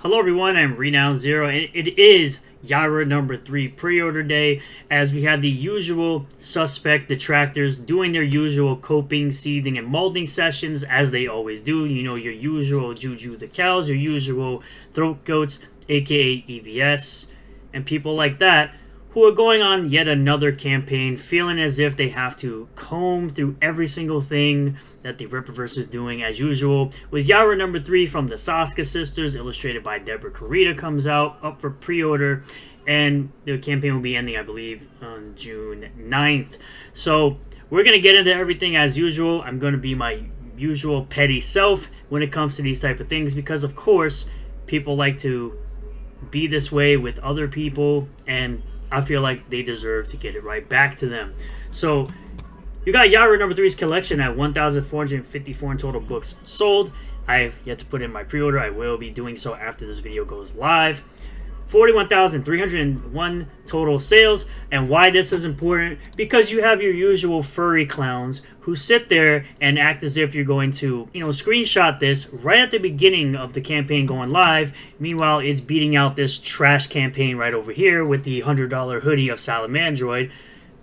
Hello everyone, I'm Renown Zero, and it is Yaira number 3 pre-order day, as we have the usual suspect detractors doing their usual coping, seething, and molding sessions, as they always do. You know, your usual Juju the cows, your usual throat goats, aka EVS, and people like that, who are going on yet another campaign, feeling as if they have to comb through every single thing that the Rippaverse is doing as usual. With Yaira number 3 from the Saska sisters, illustrated by Deborah Carita, comes out, up for pre-order, and the campaign will be ending, I believe, on June 9th. So, we're going to get into everything as usual. I'm going to be my usual petty self when it comes to these type of things, because, of course, people like to be this way with other people, and I feel like they deserve to get it right back to them. So, you got Yaira number 3's collection at 1,454 in total books sold. I have yet to put in my pre-order. I will be doing so after this video goes live. 41,301 total sales. And why this is important? Because you have your usual furry clowns who sit there and act as if you're going to, screenshot this right at the beginning of the campaign going live. Meanwhile, it's beating out this trash campaign right over here with the $100 hoodie of Salamandroid,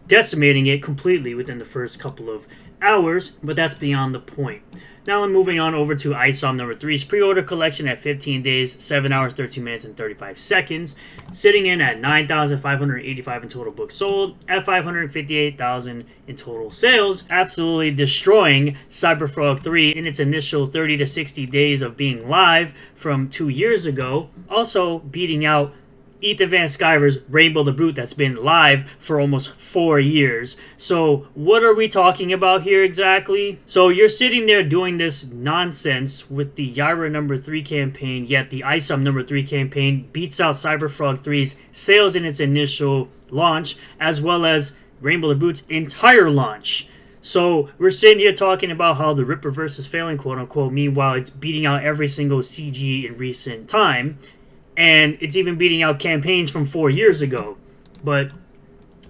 decimating it completely within the first couple of hours, but that's beyond the point. Now I'm moving on over to ISOM number 3's pre-order collection at 15 days, 7 hours, 13 minutes, and 35 seconds, sitting in at 9,585 in total books sold, at 558,000 in total sales, absolutely destroying Cyberfrog 3 in its initial 30 to 60 days of being live from 2 years ago, also beating out Ethan Van Sciver's Rainbow the Brute that's been live for almost 4 years. So what are we talking about here exactly? So you're sitting there doing this nonsense with the Yaira number 3 campaign, yet the ISOM number 3 campaign beats out Cyberfrog 3's sales in its initial launch, as well as Rainbow the Brute's entire launch. So we're sitting here talking about how the Rippaverse is failing, quote unquote, meanwhile it's beating out every single CG in recent time. And it's even beating out campaigns from 4 years ago. But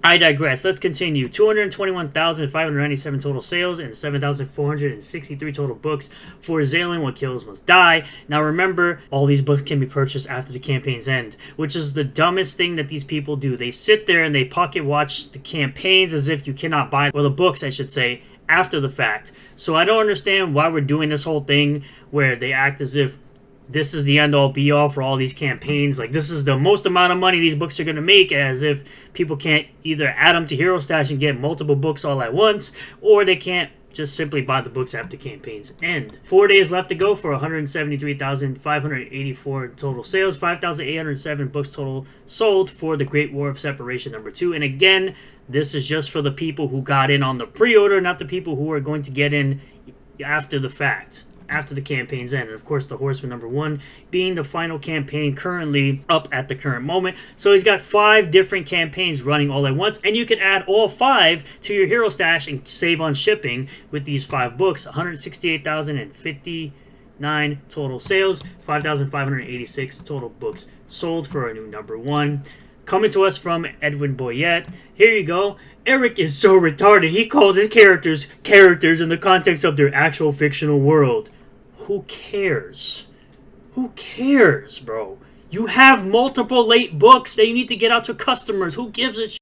I digress. Let's continue. 221,597 total sales and 7,463 total books for Zalen, What Kills Must Die. Now remember, all these books can be purchased after the campaign's end, which is the dumbest thing that these people do. They sit there and they pocket watch the campaigns as if you cannot buy, or the books, I should say, after the fact. So I don't understand why we're doing this whole thing where they act as if this is the end-all be-all for all these campaigns. Like, this is the most amount of money these books are going to make, as if people can't either add them to Hero Stash and get multiple books all at once, or they can't just simply buy the books after campaigns end. 4 days left to go for 173,584 total sales, 5,807 books total sold for The Great War of Separation number 2. And again, this is just for the people who got in on the pre-order, not the people who are going to get in after the fact, after the campaign's end. And of course, the Horseman number 1 being the final campaign currently up at the current moment. So he's got 5 different campaigns running all at once, and you can add all 5 to your Hero Stash and save on shipping with these 5 books. 168,059 total sales, 5,586 total books sold for a new number 1. Coming to us from Edwin Boyette. Here you go. Eric is so retarded, he calls his characters in the context of their actual fictional world. Who cares? Who cares, bro? You have multiple late books that you need to get out to customers. Who gives a shit?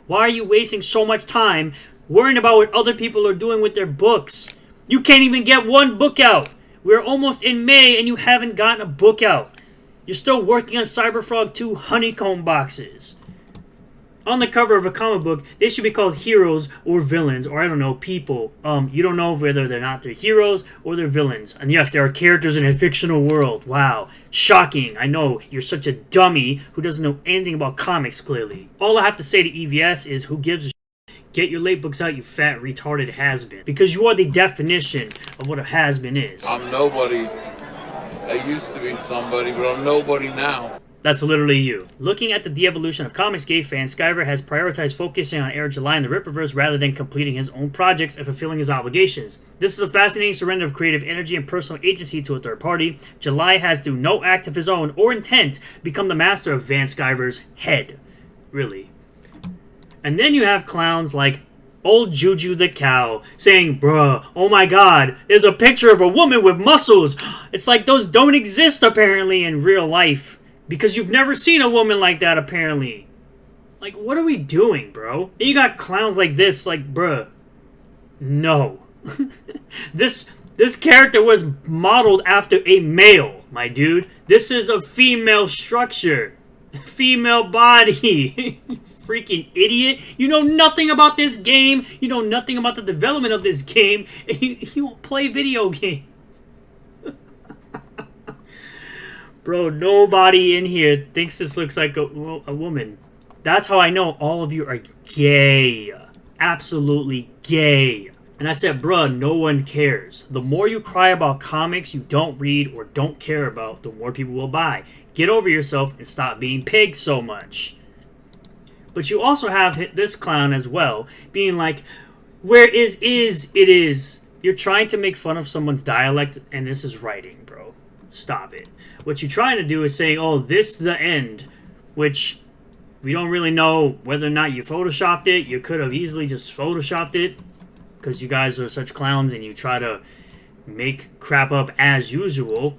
Why are you wasting so much time worrying about what other people are doing with their books? You can't even get one book out. We're almost in May and you haven't gotten a book out. You're still working on Cyberfrog 2 honeycomb boxes. On the cover of a comic book, they should be called heroes or villains, or I don't know, people. You don't know whether they're heroes or they're villains. And yes, there are characters in a fictional world. Wow. Shocking. I know, you're such a dummy who doesn't know anything about comics, clearly. All I have to say to EVS is, who gives a shit? Get your late books out, you fat, retarded has-been. Because you are the definition of what a has-been is. I'm nobody. I used to be somebody, but I'm nobody now. That's literally you. Looking at the de-evolution of Comicsgate, Van Sciver has prioritized focusing on Eric July and the Rippaverse rather than completing his own projects and fulfilling his obligations. This is a fascinating surrender of creative energy and personal agency to a third party. July has, through no act of his own or intent, become the master of Van Sciver's head. Really. And then you have clowns like Old Juju the cow saying, bruh, oh my god, there's a picture of a woman with muscles. It's like those don't exist apparently in real life. Because you've never seen a woman like that apparently. Like, what are we doing, bro? And you got clowns like this, like, bruh. No. This character was modeled after a male, my dude. This is a female structure. Female body. Freaking idiot. You know nothing about this game. You know nothing about the development of this game. And you don't play video games. Bro, nobody in here thinks this looks like a woman. That's how I know all of you are gay. Absolutely gay. And I said, bruh, no one cares. The more you cry about comics you don't read or don't care about, the more people will buy. Get over yourself and stop being pigs so much. But you also have this clown as well, being like, where is it is. You're trying to make fun of someone's dialect, and this is writing, bro. Stop it. What you're trying to do is saying, oh, this the end, which we don't really know whether or not you photoshopped it. You could have easily just photoshopped it, because you guys are such clowns and you try to make crap up as usual.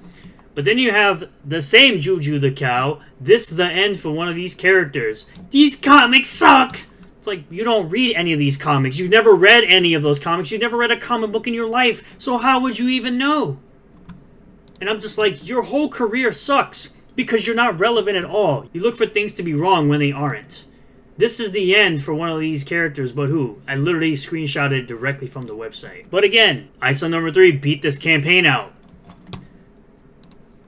But then you have the same Juju the cow. This the end for one of these characters. These comics suck! It's like, you don't read any of these comics. You've never read any of those comics. You've never read a comic book in your life. So how would you even know? And I'm just like, your whole career sucks. Because you're not relevant at all. You look for things to be wrong when they aren't. This is the end for one of these characters, but who? I literally screenshotted it directly from the website. But again, ISO number 3 beat this campaign out.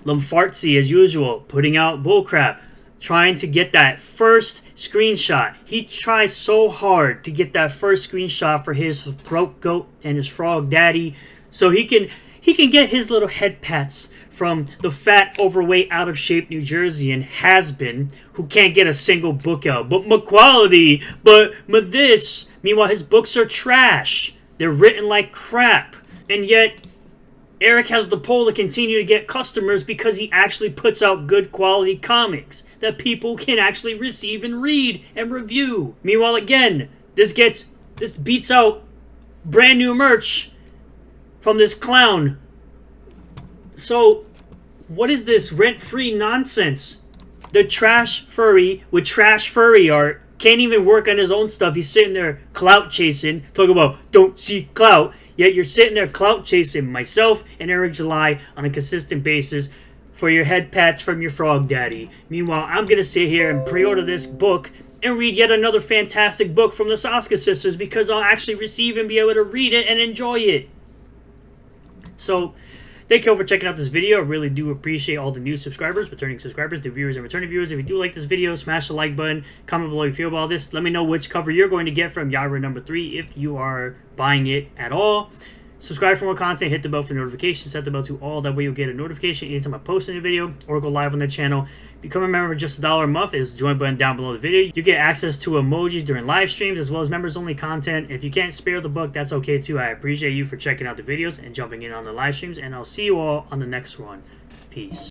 Lombfartsi, as usual, putting out bullcrap, trying to get that first screenshot. He tries so hard to get that first screenshot for his throat goat and his frog daddy, so he can get his little head pats from the fat, overweight, out of shape New Jerseyan has-been who can't get a single book out. But my quality, but this. Meanwhile, his books are trash. They're written like crap. And yet, Eric has the pull to continue to get customers because he actually puts out good quality comics that people can actually receive and read and review. Meanwhile, again, this beats out brand new merch from this clown. So, what is this rent-free nonsense? The trash furry with trash furry art can't even work on his own stuff. He's sitting there clout chasing, talking about don't see clout. Yet you're sitting there clout chasing myself and Eric July on a consistent basis for your head pats from your frog daddy. Meanwhile, I'm going to sit here and pre-order this book and read yet another fantastic book from the Saska sisters because I'll actually receive and be able to read it and enjoy it. So, thank you all for checking out this video. I really do appreciate all the new subscribers, returning subscribers, new viewers, and returning viewers. If you do like this video, smash the like button. Comment below how you feel about this. Let me know which cover you're going to get from Yaira number 3 if you are buying it at all. Subscribe for more content. Hit the bell for notifications. Set the bell to all. That way you'll get a notification anytime I post a new video or go live on the channel. Become a member for just $1 a month. Is the join button down below the video. You get access to emojis during live streams as well as members only content. If you can't spare the book, that's okay too. I appreciate you for checking out the videos and jumping in on the live streams, and I'll see you all on the next one. Peace.